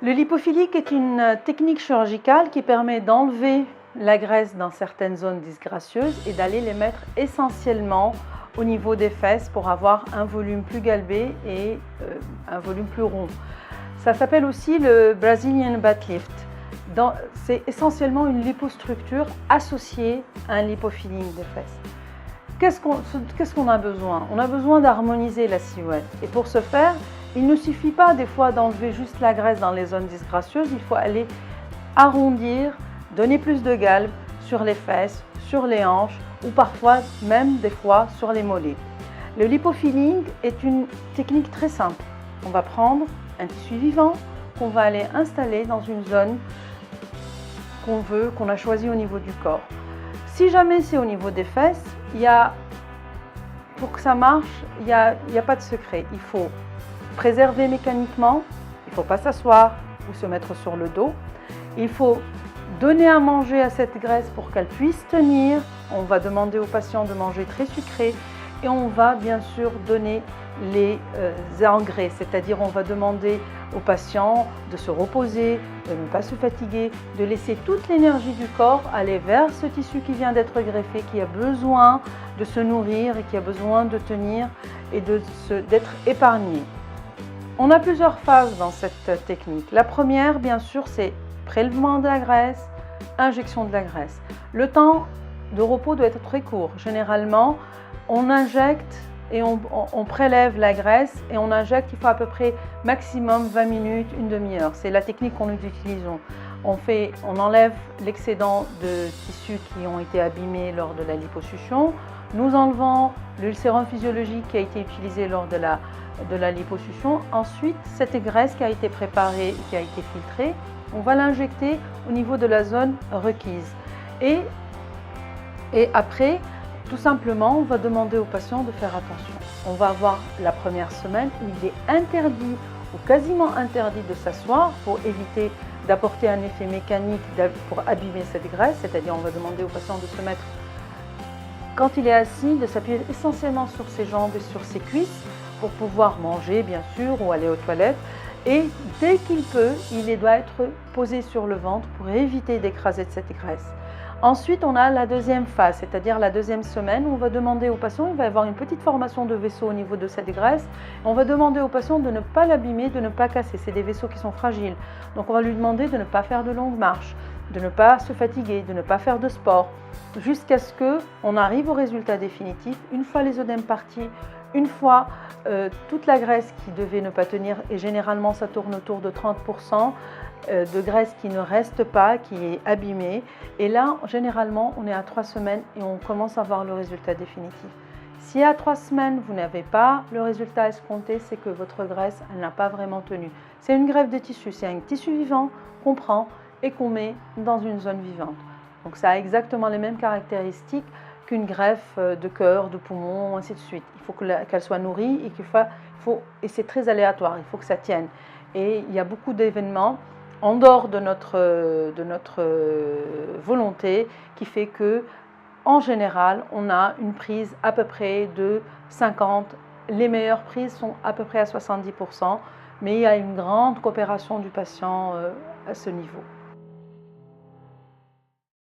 Le lipophilique est une technique chirurgicale qui permet d'enlever la graisse dans certaines zones disgracieuses et d'aller les mettre essentiellement au niveau des fesses pour avoir un volume plus galbé et un volume plus rond. Ça s'appelle aussi le Brazilian butt lift. C'est essentiellement une lipostructure associée à un lipofilling des fesses. Qu'est-ce qu'on a besoin? On a besoin d'harmoniser la silhouette. Et pour ce faire, il ne suffit pas des fois d'enlever juste la graisse dans les zones disgracieuses, il faut aller arrondir, donner plus de galbe sur les fesses, sur les hanches ou parfois même des fois sur les mollets. Le lipofilling est une technique très simple. On va prendre un tissu vivant qu'on va aller installer dans une zone qu'on a choisie au niveau du corps. Si jamais c'est au niveau des fesses, pour que ça marche, il n'y a pas de secret. Il faut préserver mécaniquement, il ne faut pas s'asseoir ou se mettre sur le dos. Il faut donner à manger à cette graisse pour qu'elle puisse tenir. On va demander aux patients de manger très sucré et on va bien sûr donner les engrais, c'est-à-dire on va demander aux patients de se reposer, de ne pas se fatiguer, de laisser toute l'énergie du corps aller vers ce tissu qui vient d'être greffé, qui a besoin de se nourrir et qui a besoin de tenir et d'être épargné. On a plusieurs phases dans cette technique. La première, bien sûr, c'est prélèvement de la graisse, injection de la graisse. Le temps de repos doit être très court. Généralement, on injecte et on prélève la graisse et on injecte, il faut à peu près maximum 20 minutes, une demi-heure. C'est la technique qu'on utilise. On enlève l'excédent de tissus qui ont été abîmés lors de la liposuction. Nous enlevons le sérum physiologique qui a été utilisé lors de la liposuction. Ensuite, cette graisse qui a été préparée, qui a été filtrée, on va l'injecter au niveau de la zone requise. Et après, tout simplement, on va demander aux patients de faire attention. On va avoir la première semaine où il est interdit ou quasiment interdit de s'asseoir pour éviter d'apporter un effet mécanique pour abîmer cette graisse. C'est-à-dire, on va demander aux patients de se mettre, quand il est assis, de s'appuyer essentiellement sur ses jambes et sur ses cuisses pour pouvoir manger, bien sûr, ou aller aux toilettes. Et dès qu'il peut, il doit être posé sur le ventre pour éviter d'écraser cette graisse. Ensuite, on a la deuxième phase, c'est-à-dire la deuxième semaine où on va demander au patient, il va y avoir une petite formation de vaisseau au niveau de cette graisse. On va demander au patient de ne pas l'abîmer, de ne pas casser. C'est des vaisseaux qui sont fragiles. Donc on va lui demander de ne pas faire de longues marches, de ne pas se fatiguer, de ne pas faire de sport, jusqu'à ce qu'on arrive au résultat définitif. Une fois les œdèmes partis, une fois toute la graisse qui devait ne pas tenir, et généralement ça tourne autour de 30%, de graisse qui ne reste pas, qui est abîmée. Et là, généralement, on est à 3 semaines et on commence à voir le résultat définitif. Si à 3 semaines, vous n'avez pas le résultat escompté, c'est que votre graisse, elle n'a pas vraiment tenu. C'est une greffe de tissu, c'est un tissu vivant qu'on prend et qu'on met dans une zone vivante. Donc ça a exactement les mêmes caractéristiques qu'une greffe de cœur, de poumon, ainsi de suite. Il faut qu'elle soit nourrie et c'est très aléatoire, il faut que ça tienne. Et il y a beaucoup d'événements en dehors de notre volonté qui fait que, en général, on a une prise à peu près de 50%. Les meilleures prises sont à peu près à 70%, mais il y a une grande coopération du patient à ce niveau.